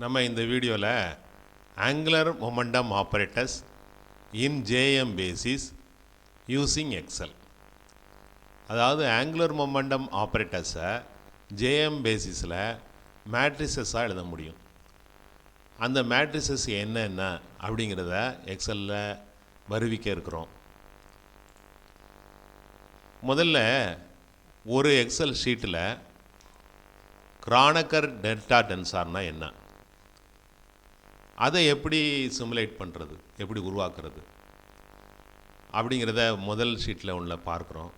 நம்ம இந்த வீடியோவில் ஆங்குலர் மொமெண்டம் ஆப்பரேட்டர்ஸ் இன் ஜேஎம் பேசிஸ் யூஸிங் எக்ஸல், அதாவது ஆங்குலர் மொமெண்டம் ஆப்பரேட்டர்ஸை ஜேஎம் பேசிஸில் மேட்ரிசஸாக எழுத முடியும். அந்த மேட்ரிசஸ் என்னென்ன அப்படிங்கிறத எக்ஸலில் வருவிக்க இருக்கிறோம். முதல்ல ஒரு எக்ஸல் ஷீட்டில் கிரானக்கர் டெல்டா டென்சார்னால் என்ன, அதை எப்படி சிமுலேட் பண்ணுறது, எப்படி உருவாக்குறது அப்படிங்கிறத முதல் ஷீட்டில் உள்ள பார்க்குறோம்.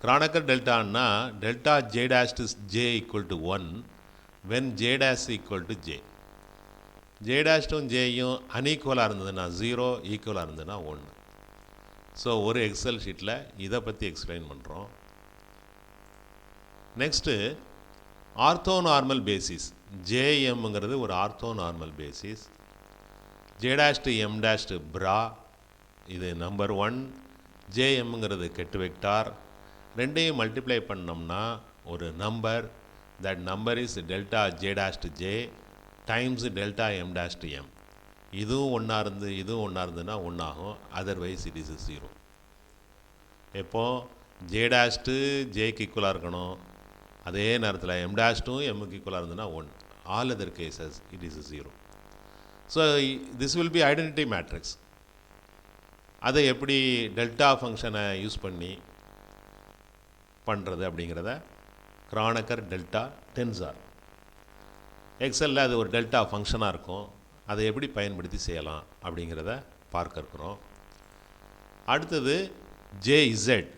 கிரானக்கர் டெல்டான்னா delta J dash J equal to 1 when J dash equal to J. J டேஷ்டும் ஜேயும் அன்ஈக்குவலாக இருந்ததுன்னா 0, ஈக்குவலாக இருந்ததுன்னா 1. ஸோ ஒரு எக்ஸல் ஷீட்டில் இதை பற்றி எக்ஸ்பிளைன் பண்ணுறோம். நெக்ஸ்ட்டு ஆர்த்தோநார்மல் பேசிஸ், ஜேஎம்ங்கிறது ஒரு orthonormal basis. J dashed M dashed bra, இது நம்பர் 1. ஜேஎம்ங்கிறது கெட்டு வெக்டார். ரெண்டையும் மல்டிப்ளை பண்ணோம்னா ஒரு number, that number is delta J dashed J times delta M dashed M. இதுவும் ஒன்றா இருந்து இதுவும் ஒன்றா இருந்ததுன்னா 1 ஆகும், அதர்வைஸ் இட் இஸ் 0. எப்போது ஜே டேஷ்டு ஜேக்கு ஈக்குவலாக இருக்கணும், அதே நேரத்தில் எம் டேஷ்டும் எம்முக்கு ஈக்குவலாக இருந்ததுன்னா 1. All other cases it is 0. So this will be identity matrix. அதை எப்படி டெல்டா ஃபங்க்ஷனை யூஸ் பண்ணி பண்ணுறது அப்படிங்கிறத கிரானக்கர் டெல்டா டென்சார், எக்ஸலில் அது ஒரு டெல்டா ஃபங்க்ஷனாக இருக்கும், அதை எப்படி பயன்படுத்தி செய்யலாம் அப்படிங்கிறத பார்க்க இருக்கிறோம். அடுத்தது J Z.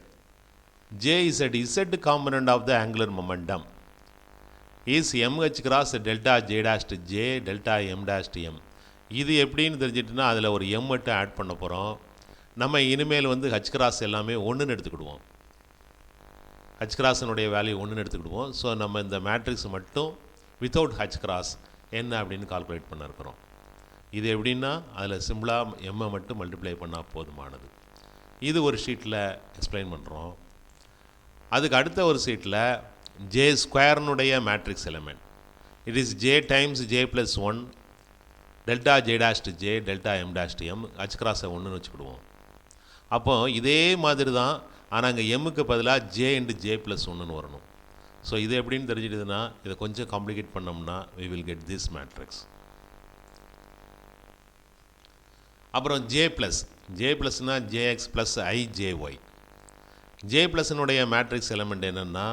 J Z, Z component of the angular momentum is M H cross delta J dashed J delta M dashed M. இது எப்படின்னு தெரிஞ்சிட்டுனா அதில் ஒரு எம் மட்டும் ஆட் பண்ண போகிறோம். நம்ம இனிமேல் ஹச் கிராஸ் எல்லாமே 1ன்னு எடுத்துக்கிடுவோம். ஹச் கிராஸினுடைய வேல்யூ 1ன்னு எடுத்துக்கிடுவோம். ஸோ நம்ம இந்த மேட்ரிக்ஸ் மட்டும் வித்தவுட் ஹச் கிராஸ் என்ன அப்படின்னு கால்குலேட் பண்ண இருக்கிறோம். இது எப்படின்னா அதில் சிம்பிளாக எம்மை மட்டும் மல்டிப்ளை பண்ணால் போதுமானது. இது ஒரு ஷீட்டில் எக்ஸ்பிளைன் பண்ணுறோம். அதுக்கு அடுத்த ஒரு ஷீட்டில் ஜே ஸ்கொயர்னுடைய matrix element, it is J times J plus 1 delta J dashed J delta M dashed M, H கிராஸை 1ன்னு வச்சுக்கிடுவோம். அப்போது இதே மாதிரி தான், ஆனால் அங்கே எம்முக்கு பதிலாக ஜே இன்டு ஜே ப்ளஸ் 1ன்னு வரணும். ஸோ இது எப்படின்னு தெரிஞ்சிடுதுன்னா இதை கொஞ்சம் காம்ப்ளிகேட் பண்ணோம்னா we will get this matrix. அப்புறம் ஜே ப்ளஸ், ஜே ப்ளஸ்னால் J X plus I J Y. J ப்ளஸ்னுடைய மேட்ரிக்ஸ் எலிமெண்ட் என்னென்னா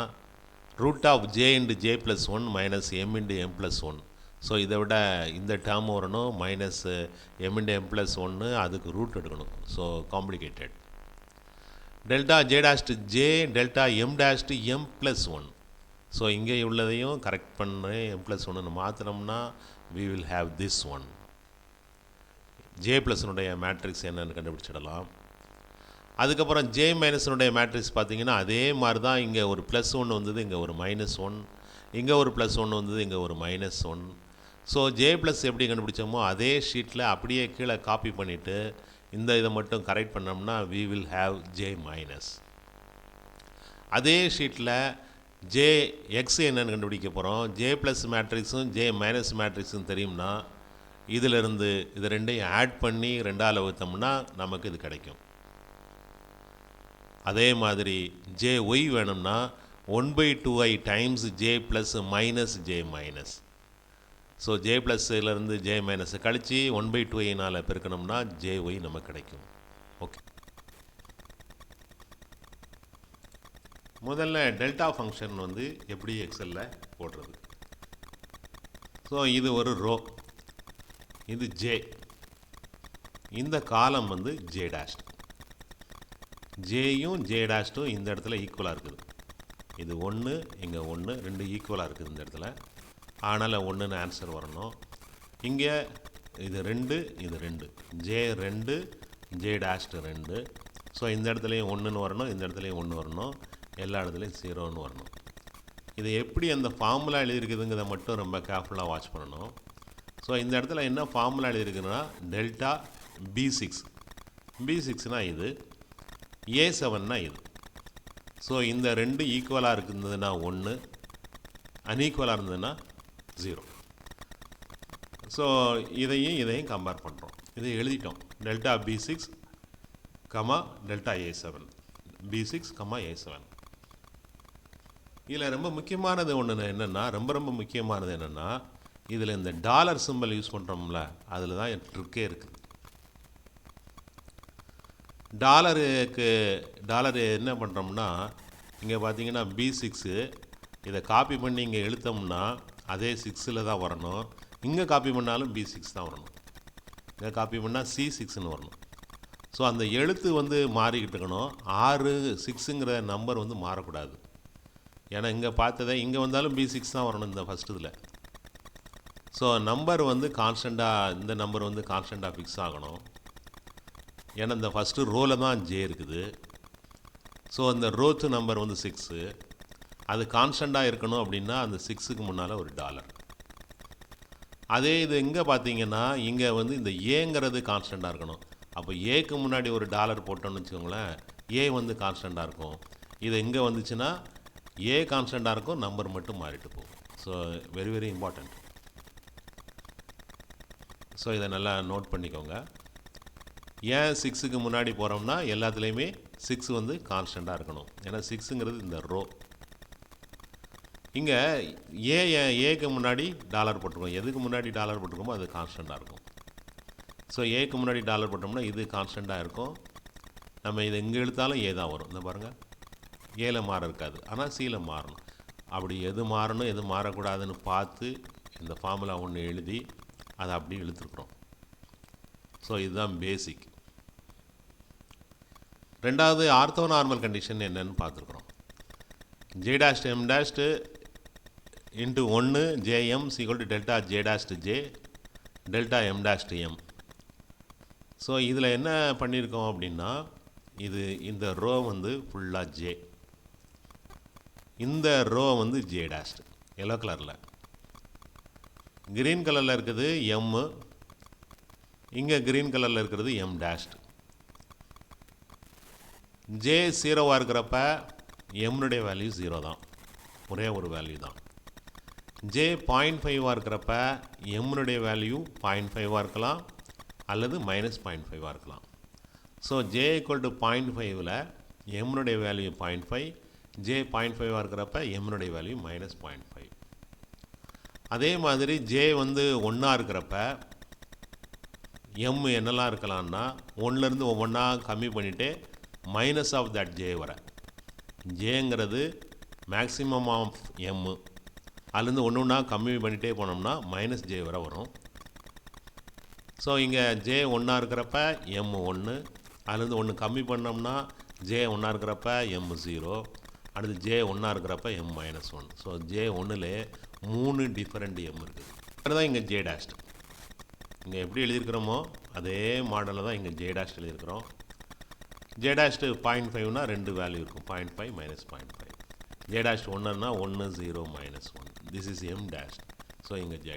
root of J into J plus 1 minus M into M plus 1. So இதை விட இந்த டேர்ம் வரணும், minus M into M plus 1, அதுக்கு root எடுக்கணும். So complicated. Delta J dashed J delta M dashed M plus 1. So இங்கே உள்ளதையும் correct பண்ணி M plus 1ன்னு மாற்றினோம்னா we will have this one. J ப்ளஸ்னுடைய மேட்ரிக்ஸ் என்னன்னு கண்டுபிடிச்சிடலாம். அதுக்கப்புறம் ஜே மைனஸ்னுடைய மேட்ரிக்ஸ் பார்த்தீங்கன்னா அதே மாதிரி தான், இங்கே ஒரு ப்ளஸ் 1 வந்தது, இங்கே ஒரு மைனஸ் 1, இங்கே ஒரு ப்ளஸ் 1 வந்தது, இங்கே ஒரு மைனஸ் 1. ஸோ ஜே ப்ளஸ் எப்படி கண்டுபிடிச்சோமோ அதே ஷீட்டில் அப்படியே கீழே காப்பி பண்ணிவிட்டு இந்த இதை மட்டும் கரெக்ட் பண்ணோம்னா we will have J minus. அதே ஷீட்டில் ஜே எக்ஸ் என்னன்னு கண்டுபிடிக்க போகிறோம். ஜே ப்ளஸ் மேட்ரிக்ஸும் ஜே மைனஸ் மேட்ரிக்ஸும் தெரியும்னா இதிலிருந்து இது ரெண்டையும் ஆட் பண்ணி 2ஆல் வகுத்தோம்னா நமக்கு இது கிடைக்கும். அதே மாதிரி ஜே ஒய் வேணும்னா 1/2i times J plus minus J minus. So J ப்ளஸ்லேருந்து ஜே மைனஸை கழித்து 1/2iனால் பெருக்கணும்னா ஜே ஒய் நமக்கு கிடைக்கும். ஓகே, முதல்ல டெல்டா ஃபங்க்ஷன் எப்படி எக்ஸலில் போடுறது. ஸோ இது ஒரு ரோ, இது ஜே, இந்த காலம் ஜே டேஷ். ஜேயும் ஜே டேஷ்டும் இந்த இடத்துல ஈக்குவலாக இருக்குது. இது 1, இங்கே 1, 2 ஈக்குவலாக இருக்குது இந்த இடத்துல. ஆனால் 1ன்னு ஆன்சர் வரணும். இங்கே இது 2, இது 2, ஜே 2 ஜே டேஷ்டு 2. ஸோ இந்த இடத்துலையும் 1ன்னு வரணும், இந்த இடத்துலையும் 1 வரணும், எல்லா இடத்துலையும் 0ன்னு வரணும். இது எப்படி அந்த ஃபார்முலா எழுதியிருக்குதுங்கிறத மட்டும் ரொம்ப கேர்ஃபுல்லாக வாட்ச் பண்ணணும். ஸோ இந்த இடத்துல என்ன ஃபார்முலா எழுதியிருக்குன்னா டெல்டா B6, B6னா இது, A7னா இது. ஸோ இந்த 2 ஈக்குவலாக இருந்ததுன்னா 1, அன்ஈக்குவலாக இருந்ததுன்னா 0. ஸோ இதையும் கம்பேர் பண்ணுறோம். இதை எழுதிட்டோம். Delta B6, delta A7. B6, A7. இதில் ரொம்ப முக்கியமானது ஒன்று என்னென்னா, ரொம்ப முக்கியமானது என்னென்னா, இதில் இந்த டாலர் சிம்பல் யூஸ் பண்ணுறோம்ல, அதில் தான் ட்ரிக்கே இருக்குது. டாலரு என்ன பண்ணுறோம்னா, இங்கே பார்த்தீங்கன்னா B6 இதை காப்பி பண்ணி இங்கே எழுத்தோம்னா அதே 6ல் தான் வரணும். இங்கே காப்பி பண்ணாலும் B6 தான் வரணும். இங்கே காப்பி பண்ணால் C6ன்னு வரணும். ஸோ அந்த எழுத்து வந்து மாறிக்கிட்டு இருக்கணும். 6 6ங்கிற நம்பர் வந்து மாறக்கூடாது. ஏன்னா இங்கே பார்த்ததை இங்கே வந்தாலும் B6 தான் வரணும் இந்த ஃபஸ்ட் இதில். ஸோ நம்பர் வந்து கான்ஸ்டண்ட்டாக, இந்த நம்பர் வந்து கான்ஸ்டண்ட்டாக ஃபிக்ஸ் ஆகணும். ஏன்னா இந்த ஃபஸ்ட்டு ரோவில் தான் J இருக்குது. ஸோ அந்த ரோத்து நம்பர் வந்து 6, அது கான்ஸ்டண்ட்டாக இருக்கணும். அப்படின்னா அந்த 6க்கு முன்னால் ஒரு டாலர். அதே இது இங்கே பார்த்தீங்கன்னா, இங்கே வந்து இந்த ஏங்கிறது கான்ஸ்டண்ட்டாக இருக்கணும். அப்போ ஏக்கு முன்னாடி ஒரு டாலர் போட்டோம்னு வச்சுக்கோங்களேன், ஏ வந்து கான்ஸ்டண்ட்டாக இருக்கும். இது இங்கே வந்துச்சுன்னா ஏ கான்ஸ்டண்ட்டாக இருக்கும், நம்பர் மட்டும் மாறிட்டு போகும். So very important. ஸோ இதை நல்லா நோட் பண்ணிக்கோங்க. ஏன் 6க்கு முன்னாடி போகிறோம்னா எல்லாத்துலேயுமே 6 வந்து கான்ஸ்டண்ட்டாக இருக்கணும். ஏன்னா 6ங்கிறது இந்த ரோ. இங்கே ஏக்கு முன்னாடி டாலர் போட்டிருக்கோம். எதுக்கு முன்னாடி டாலர் போட்டிருக்கோமோ அது கான்ஸ்டண்ட்டாக இருக்கும். ஸோ ஏக்கு முன்னாடி டாலர் போட்டோம்னா இது கான்ஸ்டண்ட்டாக இருக்கும். நம்ம இதை எங்கே எழுத்தாலும் ஏ தான் வரும். இந்த பாருங்கள், ஏல மாற இருக்காது, ஆனால் சியில் மாறணும். அப்படி எது மாறணும் எது மாறக்கூடாதுன்னு பார்த்து இந்த ஃபார்முலா ஒன்று எழுதி அதை அப்படி இழுத்துருக்குறோம். ஸோ இதுதான் பேசிக். ரெண்டாவது ஆர்த்தோனார்மல் கண்டிஷன் என்னன்னு பார்த்துருக்குறோம். J' M' into 1 JM is equal to delta J' J delta M'. So இதில் என்ன பண்ணியிருக்கோம் அப்படின்னா, இந்த ரோ வந்து ஃபுல்லாக J, இந்த ரோ வந்து J', எல்லோ கலரில். கிரீன் கலரில் இருக்குது M, இங்கே கிரீன் கலரில் இருக்கிறது M'. J 0வாக இருக்கிறப்ப எம்னுடைய வேல்யூ 0 தான், ஒரே ஒரு வேல்யூ தான். J 0.5வாக இருக்கிறப்ப எம்னுடைய வேல்யூ 0.5வாக இருக்கலாம் அல்லது -0.5வாக இருக்கலாம். ஸோ J = 0.5ல் எம்னுடைய வேல்யூ 0.5, J 0.5வாக இருக்கிறப்ப எம்னுடைய வேல்யூ -0.5. அதே மாதிரி J வந்து 1ஆக இருக்கிறப்ப எம் என்னெல்லாம் இருக்கலாம்னா 1லேருந்து ஒவ்வொன்றா கம்மி பண்ணிவிட்டு மைனஸ் ஆஃப் தட் J வர. ஜேங்கிறது மேக்ஸிமம் ஆஃப் எம், அதுலேருந்து ஒன்றா கம்மி பண்ணிகிட்டே போனோம்னா -J வரை வரும். ஸோ இங்கே J 1ஆக இருக்கிறப்ப M 1, அதுலேருந்து 1 கம்மி பண்ணோம்னா J 1ஆக இருக்கிறப்ப M 0, அடுத்து J 1ஆக இருக்கிறப்ப M -1. ஸோ J 1ல் 3 டிஃப்ரெண்ட் M இருக்குது. அதுதான் இங்கே J'. இங்கே எப்படி எழுதியிருக்கிறோமோ அதே மாடலில் தான் இங்கே J' எழுதியிருக்கிறோம். J' 0.5னா 2 வேல்யூ இருக்கும், 0.5 -0.5. J' 1ன்னா 1 0 -1. This is M'. ஸோ இங்கே J'.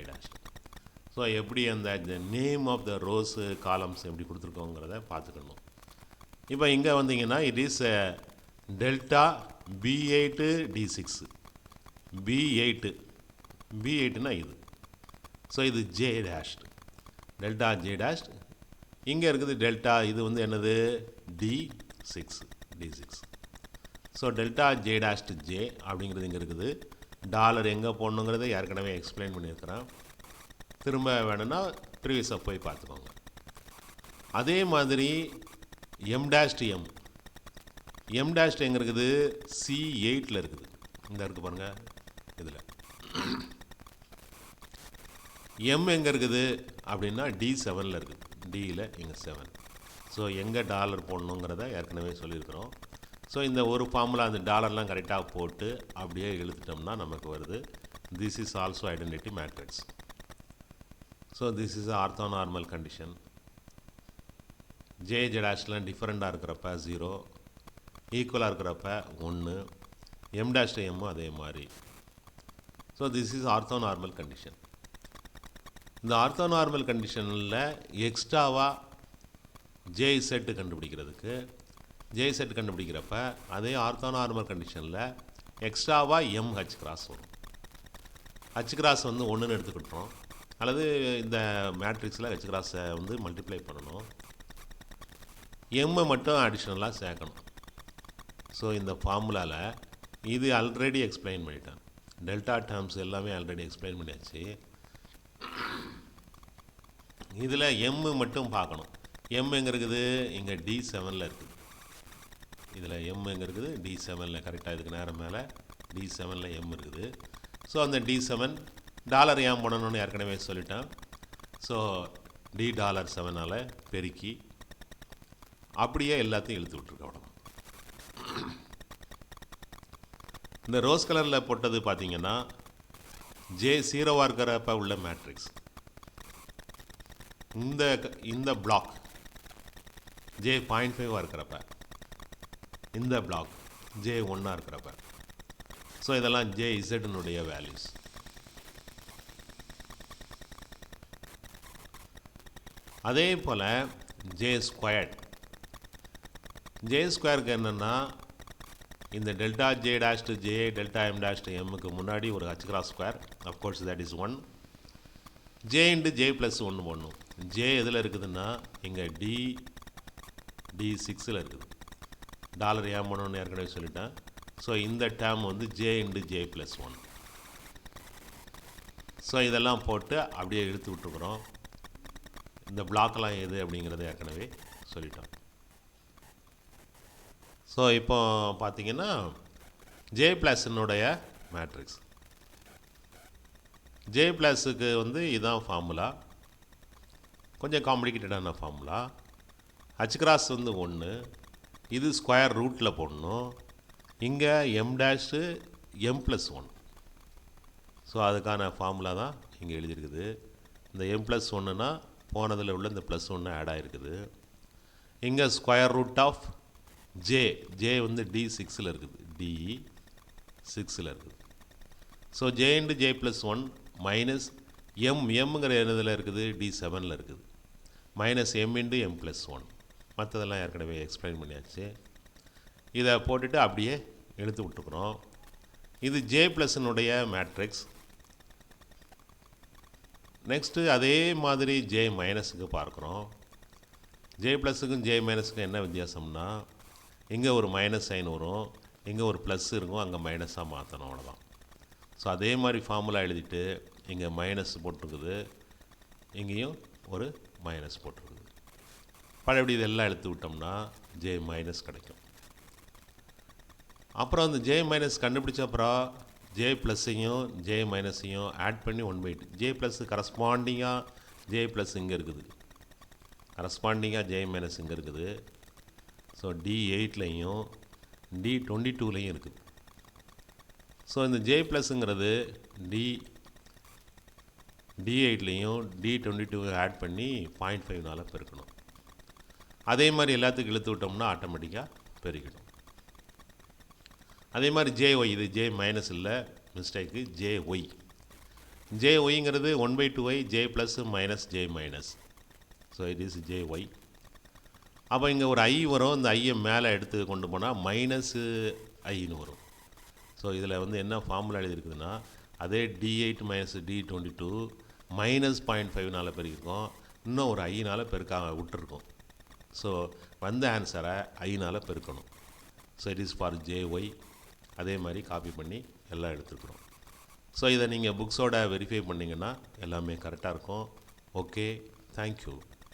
ஸோ எப்படி அந்த name of the rows columns எப்படி கொடுத்துருக்கோங்கிறத பார்த்துக்கணும். இப்போ இங்கே வந்தீங்கன்னா it is delta B8 D6, B8னா இது. ஸோ இது J', டெல்டா J'. இங்கே இருக்குது டெல்டா, இது வந்து என்னது D6. So delta J' J அப்படிங்கிறது இங்கே இருக்குது. டாலர் எங்கே போடணுங்கிறத ஏற்கனவே எக்ஸ்பிளைன் பண்ணியிருக்கிறேன். திரும்ப வேணும்னா ப்ரீவியஸாக போய் பார்த்துக்கோங்க. அதே மாதிரி M', எங்கே இருக்குது? C8ல் இருக்குது. இந்த இருக்குது பாருங்கள், இதில் M எங்கே இருக்குது அப்படின்னா D7ல் இருக்குது. Dயில் இங்கே 7. ஸோ எங்கே டாலர் போடணுங்கிறத ஏற்கனவே சொல்லியிருக்கிறோம். ஸோ இந்த ஒரு ஃபார்முலா அந்த டாலர்லாம் கரெக்டாக போட்டு அப்படியே எழுதிட்டோம்னா நமக்கு வருது. This is also identity matrix. So this is orthonormal condition. J'' டிஃப்ரெண்ட்டாக இருக்கிறப்ப 0, ஈக்குவலாக இருக்கிறப்ப 1, M' அதே மாதிரி. So this is orthonormal condition. இந்த ஆர்த்தோனார்மல் கண்டிஷனில் எக்ஸ்ட்ராவாக JZ கண்டுபிடிக்கிறதுக்கு, JZ கண்டுபிடிக்கிறப்ப அதே ஆர்த்தோனார்மல் கண்டிஷனில் எக்ஸ்ட்ராவாக MH கிராஸ் வரும். ஹச் கிராஸ் வந்து 1ன்னு எடுத்துக்கிட்டோம், அல்லது இந்த மேட்ரிக்ஸில் ஹச் கிராஸை வந்து மல்டிப்ளை பண்ணணும், எம்மை மட்டும் அடிஷ்னலாக சேர்க்கணும். ஸோ இந்த ஃபார்முலாவில் இது ஆல்ரெடி எக்ஸ்பிளைன் பண்ணிட்டேன். டெல்டா டேர்ம்ஸ் எல்லாமே ஆல்ரெடி எக்ஸ்பிளைன் பண்ணியாச்சு. இதில் எம்மு மட்டும் பார்க்கணும். எம் எங்கே இருக்குது? இங்கே D7ல் இருக்குது. இதில் எம் எங்கே இருக்குது? D7ல். கரெக்டாக இதுக்கு நேரம் மேலே D7ல் எம் இருக்குது. ஸோ அந்த D7 டாலர் ஏன் பண்ணணும்னு ஏற்கனவே சொல்லிட்டேன். ஸோ $7 பெருக்கி அப்படியே எல்லாத்தையும் இழுத்து விட்ருக்க. அவ்வளோ இந்த ரோஸ் கலரில் போட்டது பார்த்தீங்கன்னா ஜே 0வாக இருக்கிறப்ப உள்ள மேட்ரிக்ஸ். இந்த பிளாக் ஜே 0.5 இருக்கிறப்ப, இந்த பிளாக் ஜே 1 இருக்கிறப்ப. ஸோ இதெல்லாம் ஜே இசட்னுடைய வேல்யூஸ். அதே போல் ஜே ஸ்கொயர்ட். ஜே ஸ்கொயருக்கு என்னென்னா இந்த delta J dashed J delta M dashed எம்முக்கு முன்னாடி ஒரு H cross square. Of course that is 1. J into J plus 1 பண்ணும். ஜே எதில் இருக்குதுன்னா இங்கே D6ல் இருக்குது. டாலர் ஏன் பண்ணணும்னு ஏற்கனவே சொல்லிட்டேன். ஸோ இந்த டேர்ம் வந்து J into J plus 1. So இதெல்லாம் போட்டு அப்படியே இழுத்து விட்டுருக்குறோம். இந்த பிளாக்லாம் எது அப்படிங்கிறத ஏற்கனவே சொல்லிட்டோம். ஸோ இப்போ பார்த்தீங்கன்னா ஜே ப்ளஸ்னுடைய மேட்ரிக்ஸ். ஜே ப்ளஸுக்கு வந்து இதுதான் ஃபார்முலா. கொஞ்சம் காம்ப்ளிகேட்டடான ஃபார்முலா. ஹச் கிராஸ் வந்து 1, இது ஸ்கொயர் ரூட்டில் போடணும். இங்கே M dash M plus 1. So அதுக்கான ஃபார்முலா தான் இங்கே எழுதியிருக்குது. இந்த எம் ப்ளஸ் 1னா போனதில் உள்ள இந்த ப்ளஸ் 1 ஆட் ஆகிருக்குது. இங்கே ஸ்கொயர் ரூட் ஆஃப் ஜே வந்து D6ல் இருக்குது. D6ல் இருக்குது. So J into J plus 1 minus எம்ங்கிற இதில் இருக்குது D7ல் இருக்குது. Minus M into M plus 1. மற்றதெல்லாம் ஏற்கனவே எக்ஸ்பிளைன் பண்ணியாச்சு. இதை போட்டுட்டு அப்படியே எழுத்து விட்டுக்கிறோம். இது ஜே ப்ளஸ்னுடைய மேட்ரிக்ஸ். நெக்ஸ்ட்டு அதே மாதிரி ஜே மைனஸுக்கு பார்க்குறோம். ஜே ப்ளஸுக்கும் ஜே மைனஸுக்கும் என்ன வித்தியாசம்னா இங்கே ஒரு மைனஸ் சைன் வரும், இங்கே ஒரு ப்ளஸ் இருக்கும், அங்கே மைனஸாக மாற்றணும். அவ்வளோதான். ஸோ அதே மாதிரி ஃபார்முலா எழுதிட்டு இங்கே மைனஸ் போட்டிருக்குது, இங்கேயும் ஒரு மைனஸ் போட்டிருக்குது. பழையபடி இதெல்லாம் எடுத்து விட்டோம்னா ஜே மைனஸ் கிடைக்கும். அப்புறம் அந்த ஜே மைனஸ் கண்டுபிடிச்ச அப்புறம் ஜே ப்ளஸ்ஸையும் ஜே மைனஸையும் ஆட் பண்ணி 1/2. ஜே ப்ளஸ் கரஸ்பாண்டிங்காக ஜே ப்ளஸ் இங்கே இருக்குது, கரஸ்பாண்டிங்காக ஜே மைனஸ் இங்கே இருக்குது. ஸோ D8லையும் D22லையும் இருக்குது. ஸோ இந்த ஜே ப்ளஸ்ஸுங்கிறது D8லையும் D22 ஆட் பண்ணி 0.5 பெருக்கணும். அதே மாதிரி எல்லாத்துக்கும் இழுத்து விட்டோம்னா ஆட்டோமேட்டிக்காக பெருக்கிடும். அதே மாதிரி ஜே ஒய், இது ஜே மைனஸ் இல்லை, மிஸ்டேக்கு, ஜே ஒய். ஜே ஒய்ங்கிறது 1/2y J plus minus J minus. So it is J Y. அப்போ இங்கே ஒரு ஐ வரும், இந்த ஐயை மேலே எடுத்து கொண்டு போனால் மைனஸு ஐன்னு வரும். ஸோ இதில் வந்து என்ன ஃபார்முலா எழுதியிருக்குதுன்னா அதே D8 மைனஸ் D22 மைனஸ் 0.5 பெருக்கிருக்கோம், இன்னும் ஒரு ஐனால் பெருக்காக விட்டுருக்கோம். ஸோ வந்த ஆன்சரை ஐனால் பெருக்கணும். So it is for J Y. அதே மாதிரி காப்பி பண்ணி எல்லாம் எடுத்துக்கிறோம். ஸோ இதை நீங்கள் புக்ஸோட வெரிஃபை பண்ணிங்கன்னா எல்லாமே கரெக்டாக இருக்கும். Okay, thank you.